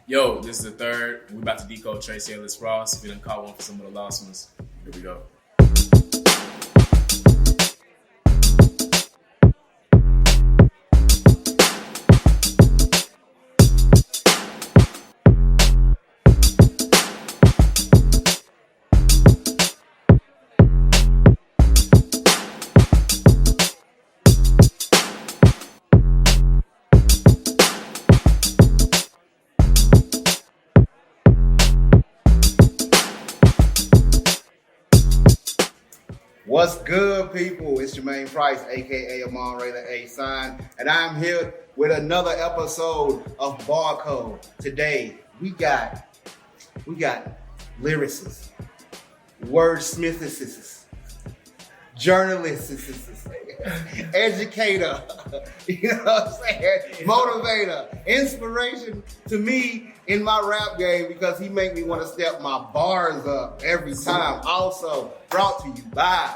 Yo, this is the third. We're about to decode Tracee Ellis Ross. We done caught one for some of the lost ones. Here we go. What's good, people? It's Jermaine Price, aka Amon Ray the A Sign, and I'm here with another episode of Barcode. Today we got lyricists, wordsmiths, journalists, educator, you know what I'm saying? Motivator, inspiration to me in my rap game because he make me want to step my bars up every time. Also brought to you by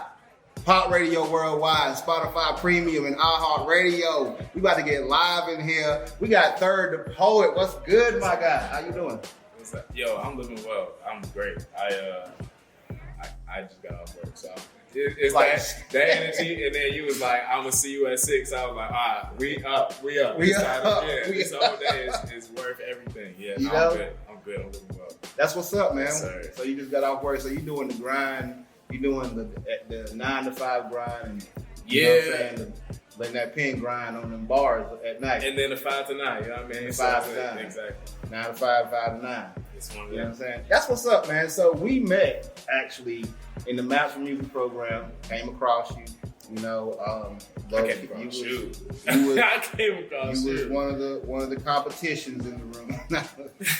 Pop Radio Worldwide, Spotify Premium, and iHeartRadio. We about to get live in here. We got Third the Poet. What's good, my guy? How you doing? What's up? Yo, I'm living well. I'm great. I just got off work, so it's like that energy. And then you was like, "I'm gonna see you at 6." I was like, "Ah, we up. This whole day is worth everything." Yeah, you no, know? I'm good. I'm living well. That's what's up, man. Yes, sir. So you just got off work. So you doing the grind. You doing the 9 to 5 grind, and you know what I'm saying, letting that pen grind on them bars at night. And then the 5 to 9, you know what I mean? 5 to 9. Exactly. 9 to 5, 5 to 9. It's one of You know what I'm them. saying? That's what's up, man. So we met actually in the Maps for Music program. Came across you. You know, I came across you. You I came across was one of the competitions in the room.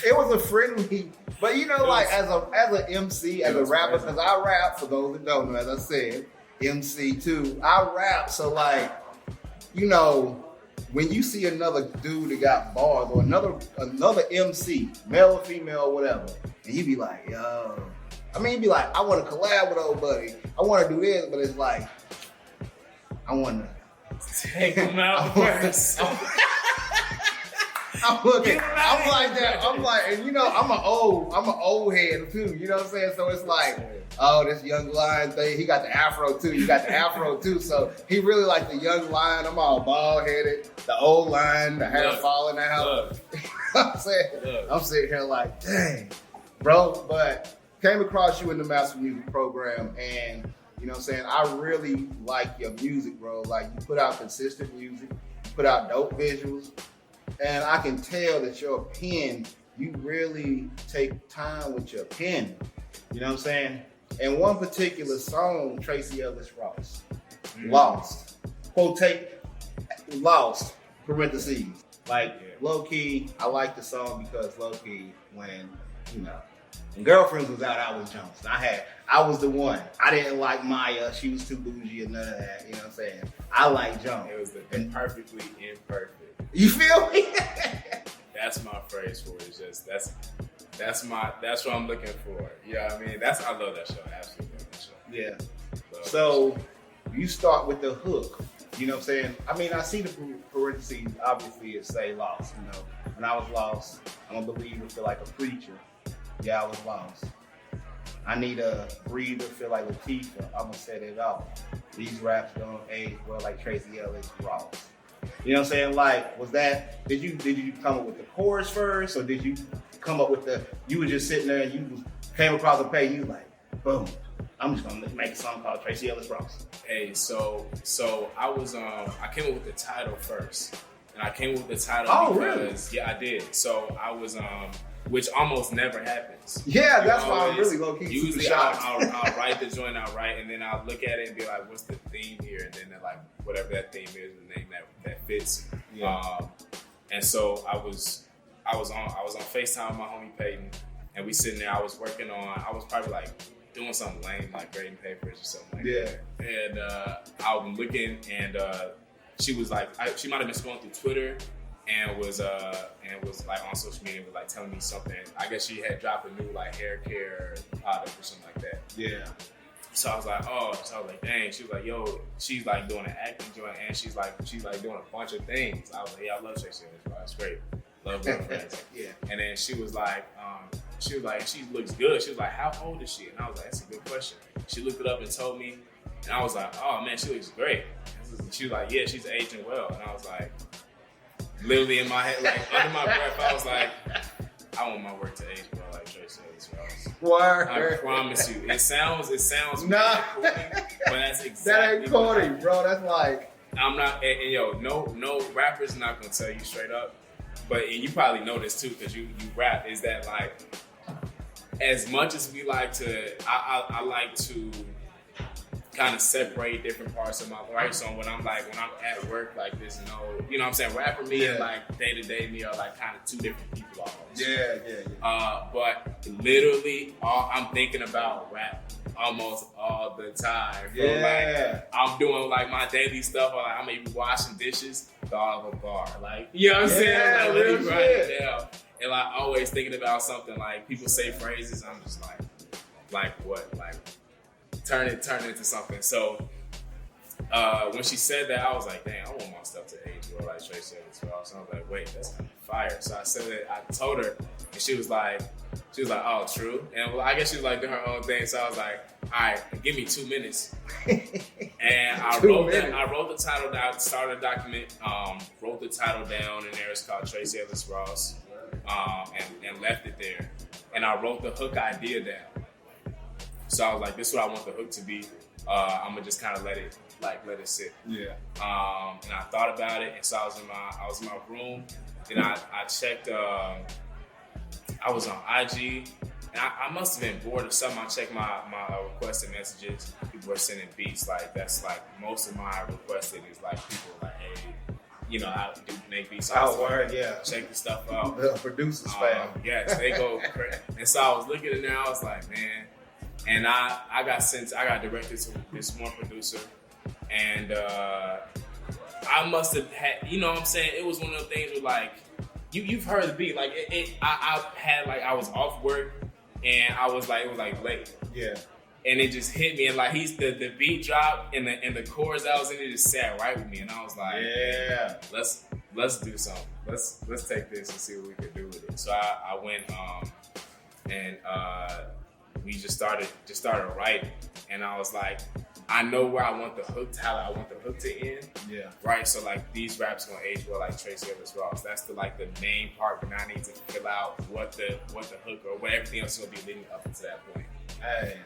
It was a friendly, but you know, like as an MC, as a rapper, because I rap. For those that don't know, as I said, MC too. I rap, so like, you know, when you see another dude that got bars or another MC, male or female, or whatever, and you be like, yo, I mean, you be like, I want to collab with old buddy. I want to do this, but it's like, I want to take him out first. I'm looking. I'm like that. I'm like, and you know, I'm an old head too. You know what I'm saying? So it's like, oh, this young lion thing. He got the afro too. You got the afro too. So he really like the young lion. I'm all bald headed. The old lion, the hair falling out. You know what I'm saying? I'm sitting here like, dang, bro. But came across you in the Master Music program, and you know what I'm saying? I really like your music, bro. Like, you put out consistent music, you put out dope visuals, and I can tell that your pen, you really take time with your pen. You know what I'm saying? And one particular song, Tracee Ellis Ross, Lost. Lost, parentheses. Like, low-key, I like the song because low-key, when, you know, when Girlfriends was out, I was Jones. I was the one. I didn't like Maya. She was too bougie and none of that. You know what I'm saying? I like Jones. It was the perfectly imperfect. You feel me? That's my phrase for it. It's just that's what I'm looking for. You know what I mean? I love that show. I absolutely love that show. Yeah. So you start with the hook. You know what I'm saying? I mean, I see the parentheses. Obviously, it say lost. You know, when I was lost, I'm a believer, feel like a preacher. Yeah, I was lost. I need a breather, feel like Latifah. I'm gonna set it off. These raps don't age well like Tracee Ellis Ross. You know what I'm saying? Like, did you come up with the chorus first, or did you come up with you were just sitting there and you came across the page and you like, boom, I'm just gonna make a song called Tracee Ellis Ross. Hey, so I was I came up with the title first. And I came up with the title because, yeah, I did. So I was which almost never happens. Yeah, that's why I'm really low key. Usually I'll write the joint outright, and then I'll look at it and be like, what's the theme here? And then like whatever that theme is, the name that fits. Yeah. And so I was on FaceTime with my homie Peyton, and we sitting there. I was probably like doing something lame, like grading papers or something like that. And I was looking, and she was like, she might have been scrolling through Twitter. And was like on social media, was like telling me something. I guess she had dropped a new like hair care product or something like that. Yeah. So I was like, dang. She was like, yo, she's like doing an acting joint, and she's like doing a bunch of things. I was like, yeah, I love Tracee Ellis Ross. That's great. Love girlfriends. Yeah. And then she was like, she looks good. She was like, how old is she? And I was like, that's a good question. She looked it up and told me, and I was like, oh man, she looks great. She was like, yeah, she's aging well. And I was like, literally in my head, like under my breath, I was like, I want my work to age well like Tracee Ellis Ross. Word. I promise you. It sounds nah. corny, but that's exactly that ain't corny, bro. That's like I'm not and yo, no rapper's not gonna tell you straight up. But and you probably know this too, because you rap, is that like as much as we like to I like to kind of separate different parts of my life. So when I'm at work, like there's no, you know what I'm saying, rapper me and like day-to-day me are like kind of two different people almost. Yeah. But literally I'm thinking about rap almost all the time. Yeah. Like I'm doing like my daily stuff, or like I may be washing dishes, thought of a bar. Like, you know what I'm saying? Like let me write it down. And like always thinking about something, like people say phrases, I'm just like what? Like turn it into something. So when she said that, I was like, dang, I want my stuff to age well like Tracee Ellis Ross. So I was like, wait, that's kind of fire. So I said it, I told her, and she was like, oh, true. And well, I guess she was like doing her own thing. So I was like, all right, give me 2 minutes. And I wrote the title down, started a document, wrote the title down, and there it's called Tracee Ellis Ross, and left it there. And I wrote the hook idea down. So I was like, this is what I want the hook to be. I'm gonna just kind of let it sit. Yeah. And I thought about it, and so I was in my room, and I checked. I was on IG, and I must have been bored or something. I checked my requested messages. People were sending beats. Like that's like most of my requested is like people like, hey, you know, I do make beats. Check the stuff out. The producers fam. Yes, they go crazy. And so I was looking at it now. I was like, man. And I got directed to this one producer, and I must have had, you know what I'm saying? It was one of the things where like, you've heard the beat, like I had like, I was off work, and I was like, it was like late. Yeah. And it just hit me, and like the beat dropped, and the chorus that was in it just sat right with me, and I was like, yeah, let's do something. Let's take this and see what we can do with it. So I went and we just started writing, and I was like, I know where I want the hook, how I want the hook to end. Yeah. Right. So like these raps gonna age well like Tracee Ellis Ross. That's the main part, but now I need to fill out what the hook or what everything else is gonna be leading up to that point. Hey,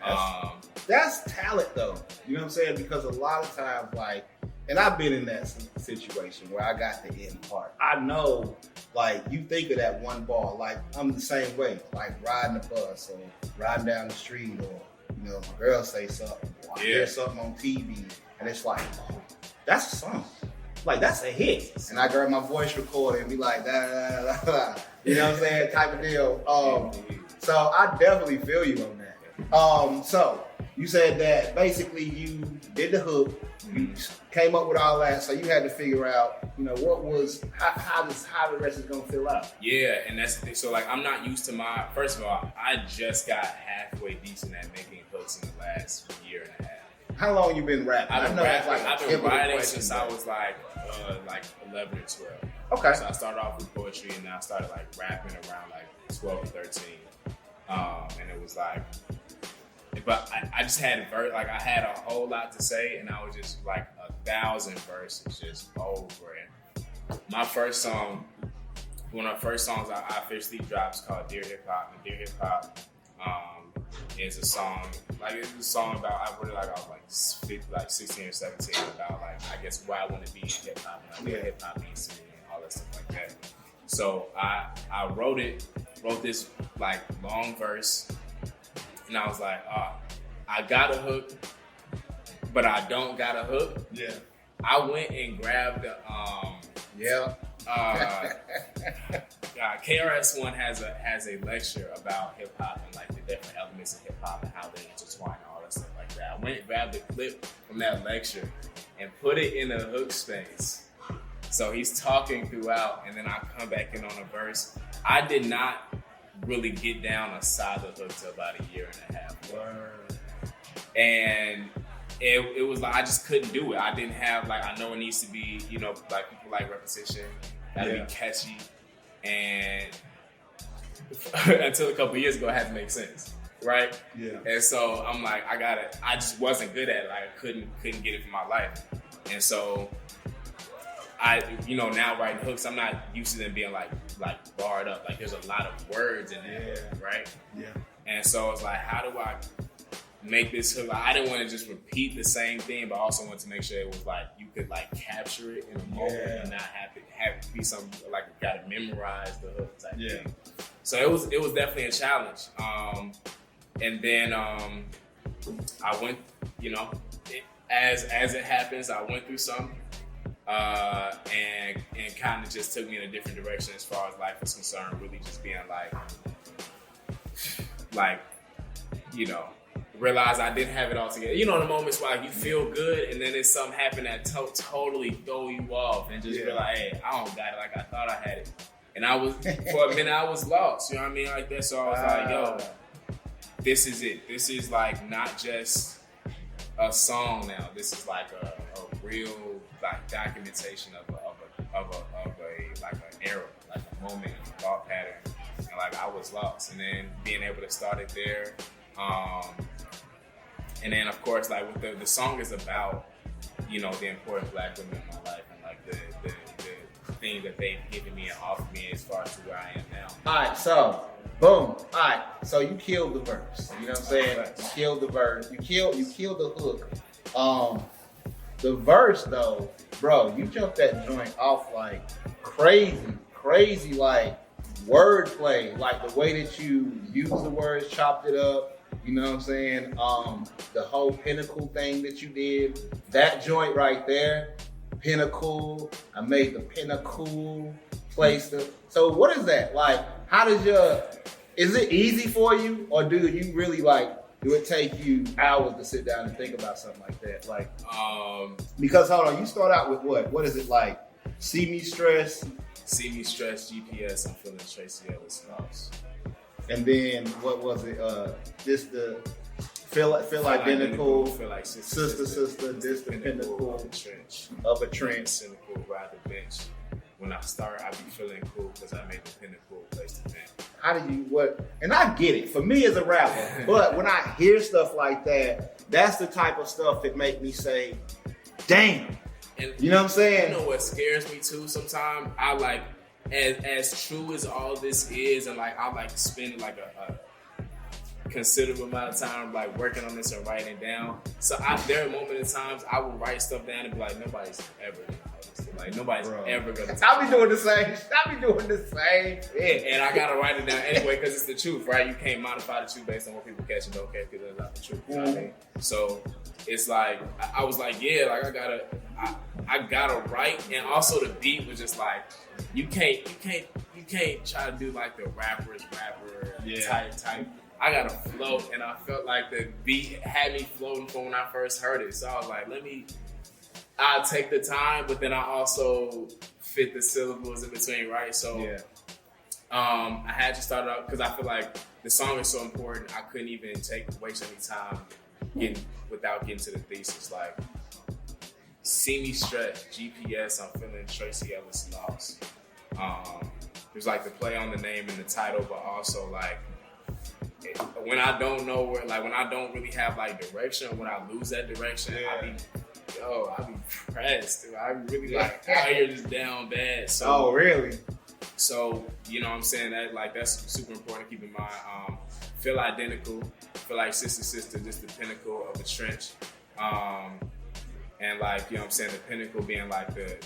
that's talent though. You know what I'm saying? Because a lot of times, like, and I've been in that situation where I got the end part. I know, like, you think of that one bar, like, I'm the same way, like riding the bus or riding down the street, or, you know, my girl say something, or I hear something on TV, and it's like, oh, that's a song. Like, that's a hit. And I grab my voice recorder and be like, da da da da, you know what I'm saying, type of deal. So I definitely feel you on that. So you said that basically you did the hook, you came up with all that, so you had to figure out, you know, how the rest is gonna fill out. Yeah, and that's the thing. So like, I'm not used to first of all, I just got halfway decent at making hooks in the last year and a half. How long you been rapping? I've been writing since I was like 11 or 12. Okay. So I started off with poetry, and then I started like rapping around like 12 or 13. And it was like, but I just had I had a whole lot to say, and I was just like 1,000 verses just over. And my first song, one of the first songs I officially dropped is called Dear Hip Hop. And Dear Hip Hop is a song, it's a song about, I wrote it like I was like 16 or 17, about like, I guess where I want to be in hip hop, and what hip hop means to me and all that stuff like that. So I wrote this like long verse, and I was like, I got a hook, but I don't got a hook. Yeah. I went and grabbed the KRS-One has a lecture about hip hop and like the different elements of hip hop and how they intertwine and all that stuff like that. I went and grabbed the clip from that lecture and put it in the hook space. So he's talking throughout, and then I come back in on a verse. I did not really get down a solid hook till about a year and a half. And it was like, I just couldn't do it. I didn't have, like, I know it needs to be, you know, like people like repetition, gotta be catchy. and until a couple of years ago, it had to make sense, right? Yeah. And so I'm like, I just wasn't good at it. Like I couldn't get it for my life, and so now writing hooks, I'm not used to them being like barred up. Like there's a lot of words in there, right? Yeah. And so I was like, how do I make this hook? Like, I didn't want to just repeat the same thing, but I also wanted to make sure it was like you could like capture it in a moment and not have it be something like you gotta memorize the hook type thing. So it was definitely a challenge. And then I went, as it happens, I went through something. And kind of just took me in a different direction as far as life was concerned. Really, just being realize I didn't have it all together. The moments where you feel good, and then there's something happen that totally throw you off, and just be like, hey, I don't got it like I thought I had it. And I was for a minute I was lost. You know what I mean, like that. So I was like, yo, this is it. This is like not just a song now. This is like a real like documentation of an era, like a moment, a thought pattern, and like I was lost, and then being able to start it there, and then of course like with the song is about the important Black women in my life and like the thing that they've given me and offered me as far as where I am now. All right, so boom. All right, so you killed the verse. You know what I'm saying? You killed the verse. You killed the hook. The verse though, bro, you jumped that joint off like crazy like wordplay, like the way that you use the words, chopped it up. You know what I'm saying? The whole pinnacle thing that you did, that joint right there, pinnacle. I made the pinnacle place. So what is that like? How does is it easy for you, or do you really do it take you hours to sit down and think about something like that? Like, because hold on, you start out with what? What is it like? See me stress, GPS. I'm feeling Tracee Ellis Ross. And then what was it? Just the feel identical. Feel like sister. This the pinnacle of a trench. Cynical, ride the bench. When I start, I be feeling cool because I made the pinnacle place to vent. How do you and I get it for me as a rapper, but when I hear stuff like that, that's the type of stuff that make me say, damn. And you know what I'm saying? You know what scares me too sometimes? I like, as true as all this is, and like I like to spend like a considerable amount of time like working on this and writing it down. So there are moments in times I will write stuff down and be like, nobody's ever gonna notice it. Like nobody's ever gonna. I be doing the same shit. And I gotta write it down anyway because it's the truth, right? You can't modify the truth based on what people catch and don't catch because that's not the truth. You know what I mean? So it's like I was like, yeah, like I gotta write, and also the beat was just like you can't try to do like the rapper type. I gotta float, and I felt like the beat had me floating from when I first heard it. So I was like, I'll take the time, but then I also fit the syllables in between, right? So I had to start out because I feel like the song is so important. I couldn't even waste any time without getting to the thesis. Like, see me stretch, GPS, I'm feeling Tracee Ellis Ross. There's like the play on the name and the title, but also like, when I don't know where, like when I don't really have like direction, when I lose that direction, I be pressed. I really like out here just down bad. So, oh really? So you know what I'm saying, that like that's super important to keep in mind. Feel identical, feel like sister, just the pinnacle of a trench. And like, you know what I'm saying, the pinnacle being like the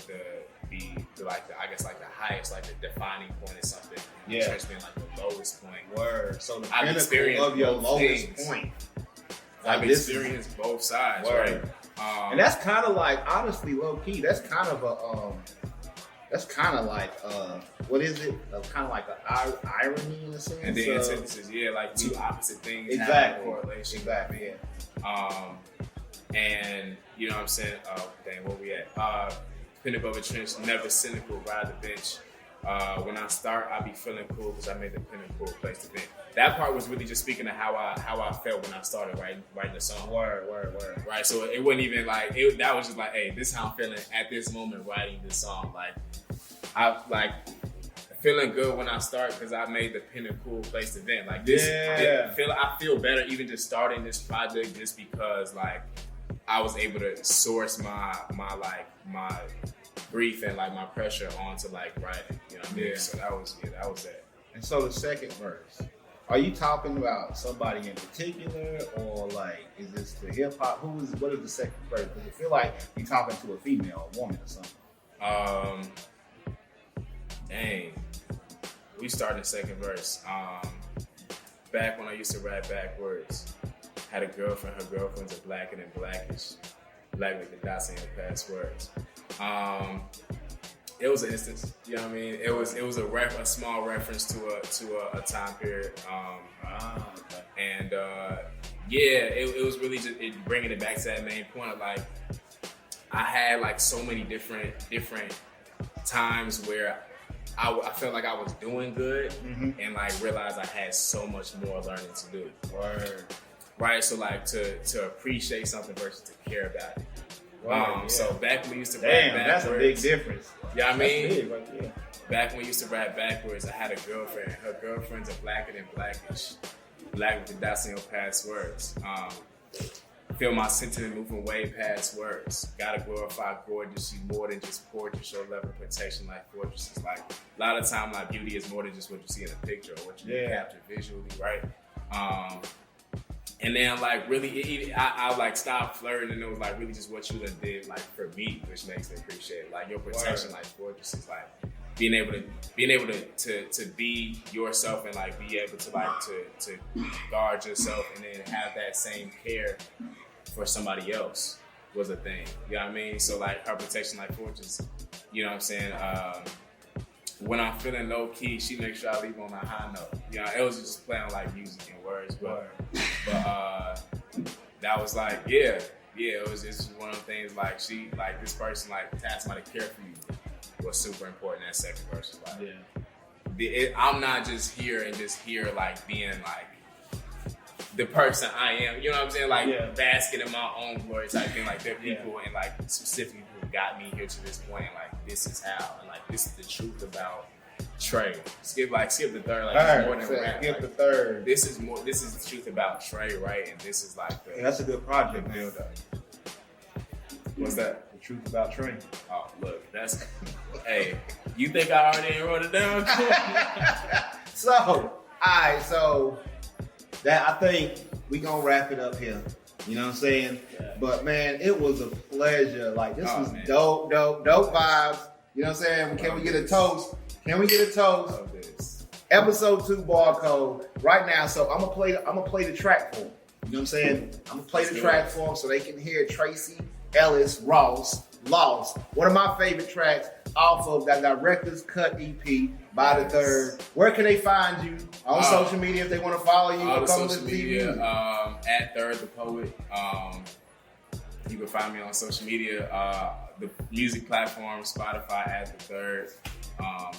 I guess like the highest, like the defining point or something. The trench being like the lowest point. Word. So the pinnacle of your lowest point. I've experienced both sides, right? And that's kind of like, honestly, low key, that's kind of like what is it? Kind of like an irony in a sense. And the antithesis, like two opposite things. Exactly. Have a correlation. Exactly. And you know what I'm saying? Dang, where we at? Pinnacle of a trench, never cynical, ride the bench. When I start, I be feeling cool because I made the pinnacle place to vent. That part was really just speaking of how I felt when I started writing the song. Word. Right, so it wasn't even like that was just like, hey, this is how I'm feeling at this moment writing this song. Like I like feeling good when I start because I made the pinnacle place to vent. Like this, I feel better even just starting this project just because like I was able to source my grief and like my pressure onto like writing. You know what I mean? So that was that. And so the second verse, are you talking about somebody in particular, or like is this the hip hop? What is the second verse? Because I feel like you're talking to a female, a woman, or something. Dang. We started the second verse. Back when I used to rap backwards, had a girlfriend. Her girlfriend's a black and blackish, black with the dots in her passwords. It was an instance, you know what I mean? It was a small reference to a time period. And it was really just bringing it back to that main point of like, I had like so many different times where I felt like I was doing good and like realized I had so much more learning to do. Word. Right? So like to appreciate something versus to care about it. So back when we used to rap backwards. That's a big difference. Yeah, I mean, that's big right there. Back when we used to rap backwards, I had a girlfriend. Her girlfriend's a blacker than blackish, black with the dots in your passwords. Feel my sentiment moving way past words. Gotta glorify gorgeous. She's more than just portraits. Show love and protection like fortresses. Like a lot of time, like beauty is more than just what you see in a picture or what you can capture visually, right? And then like really, I like stopped flirting, and it was like really just what you done did like for me, which makes me appreciate it. Like your protection, like fortresses, like being able to be yourself and like be able to like to guard yourself and then have that same care for somebody else was a thing. You know what I mean? So like her protection like fortress, you know what I'm saying? When I'm feeling low key, she makes sure I leave on a high note. You know, it was just playing like music and words, but that was like, it was just one of the things like this person like to have somebody care for you was super important. That second verse was like, I'm not just here like being like the person I am, you know what I'm saying? Like basking in my own glory type thing. Like there are people and like specifically who got me here to this point. Like this is how, and like this is the truth about Trey. Skip the third. Like more than rap. Skip like, the third. This is the truth about Trey, right? And this is like that's a good project, man. What's that? The truth about Trey. Oh, look, that's hey. You think I already wrote it down? So that I think we gonna wrap it up here. You know what I'm saying? Yeah. But man, it was a pleasure. Like this was dope vibes. You know what I'm saying? Can we get a toast? Can we get a toast? Episode 2 barcode right now. So I'm gonna play the track for them. You know what I'm saying? I'm gonna play the track for them so they can hear Tracee Ellis Ross Lost. One of my favorite tracks off of that Director's Cut EP by the Third. Where can they find you on social media if they want to follow you? All the social media at Third the Poet. You can find me on social media, the music platform, Spotify at the Third.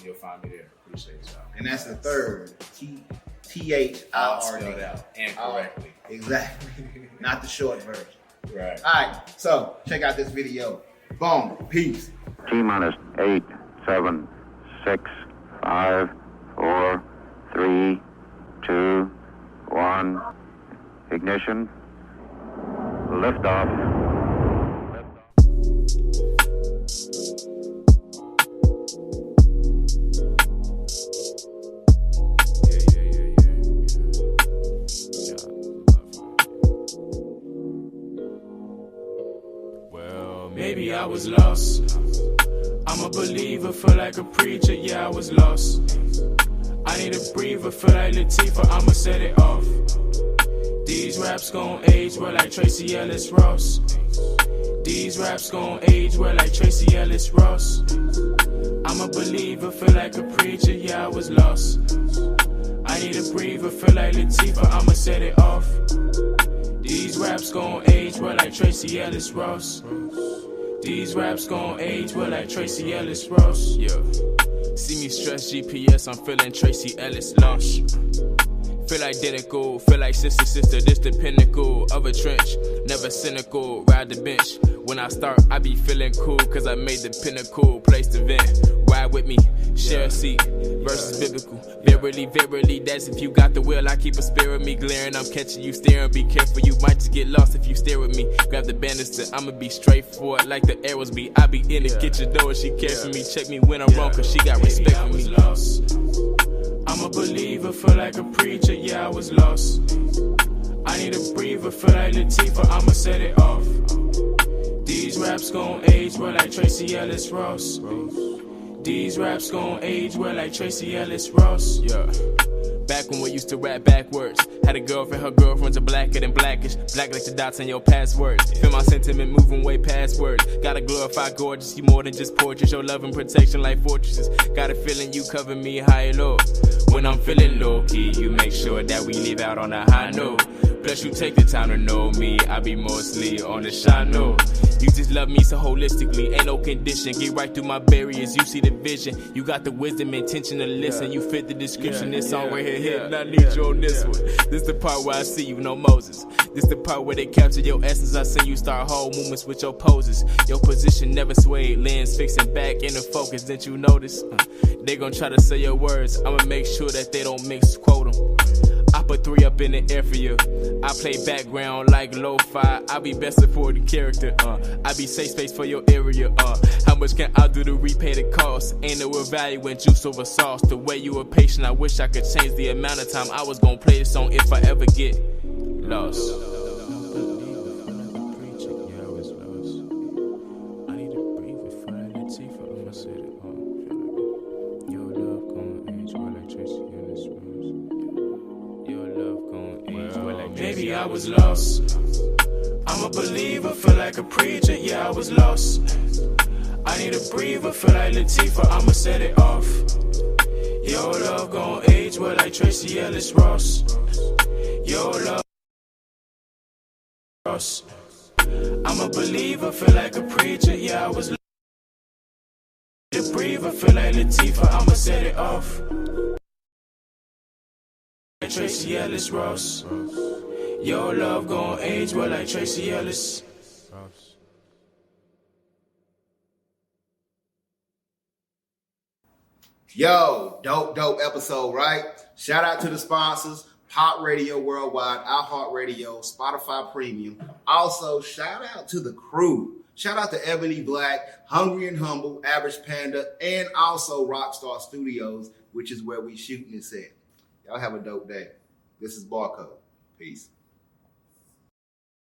You'll find me there. Appreciate y'all. And that's the Third. THIRD. Spelled out and correctly. Exactly. Not the short version. Right. All right. So check out this video. Boom. Peace. T-minus 8, 7, 6, 5, 4, 3, 2, 1. Ignition. Liftoff. Maybe I was lost. I'm a believer, feel like a preacher, yeah, I was lost. I need a breather, feel like Latifah, I'ma set it off. These raps gon' age well like Tracee Ellis Ross. These raps gon' age well like Tracee Ellis Ross. I'm a believer, feel like a preacher, yeah, I was lost. I need a breather, feel like Latifah, I'ma set it off. These raps gon' age well like Tracee Ellis Ross. These raps gon' age well like Tracee Ellis Ross. Yeah. See me stress GPS, I'm feeling Tracee Ellis Lost. Feel identical, feel like sister, this the pinnacle of a trench. Never cynical, ride the bench. When I start, I be feeling cool, cause I made the pinnacle place to vent. Ride with me, Share a seat versus biblical. Verily, verily, that's if you got the will. I keep a spear of me glaring. I'm catching you staring. Be careful, you might just get lost if you stare with me. Grab the banister, I'ma be straightforward like the arrows be. I be in the kitchen door, she cares for me. Check me when I'm wrong, cause she got respect for me. Lost. I'm a believer, feel like a preacher, yeah, I was lost. I need a breather, feel like Latifah, I'ma set it off. These raps gon' age well like Tracee Ellis Ross. These raps gon' age well like Tracee Ellis Ross. Yeah. Back when we used to rap backwards. Had a girlfriend, her girlfriends are blacker than blackish. Black like the dots in your passwords. Feel my sentiment moving way past words. Gotta glorify gorgeous, you more than just portraits. Your love and protection like fortresses. Got a feeling you cover me high and low. When I'm feeling low key, you make sure that we leave out on a high note. Plus you take the time to know me, I be mostly on the shy note. You just love me so holistically, ain't no condition. Get right through my barriers, you see the vision. You got the wisdom, intention to listen. You fit the description, this song right here, and I need you on this one. This the part where I see you, no Moses. This the part where they capture your essence. I see you start whole movements with your poses. Your position never swayed, lens fixing back in the focus. Didn't you notice? They gon' try to say your words, I'ma make sure that they don't misquote them. I put 3 up in the air for you. I play background like lo-fi. I be best supporting character. I be safe space for your area. How much can I do to repay the cost? Ain't no value in juice over sauce. The way you were patient, I wish I could change the amount of time I was gonna play this song if I ever get lost. Maybe I was lost. I'm a believer, feel like a preacher, yeah, I was lost. I need a breather, feel like Latifah, I'ma set it off. Your love gon' age well like Tracee Ellis Ross. Your love Ross. I'm a believer, feel like a preacher, yeah, I was lost. A breather, feel like Latifah, I'ma set it off. Tracee Ellis Ross. Your love gon' age well like Tracee Ellis. Yo, dope episode, right? Shout out to the sponsors, Pop Radio Worldwide, iHeartRadio, Spotify Premium. Also, shout out to the crew. Shout out to Ebony Black, Hungry and Humble, Average Panda, and also Rockstar Studios, which is where we shooting this at. Y'all have a dope day. This is Barcode. Peace.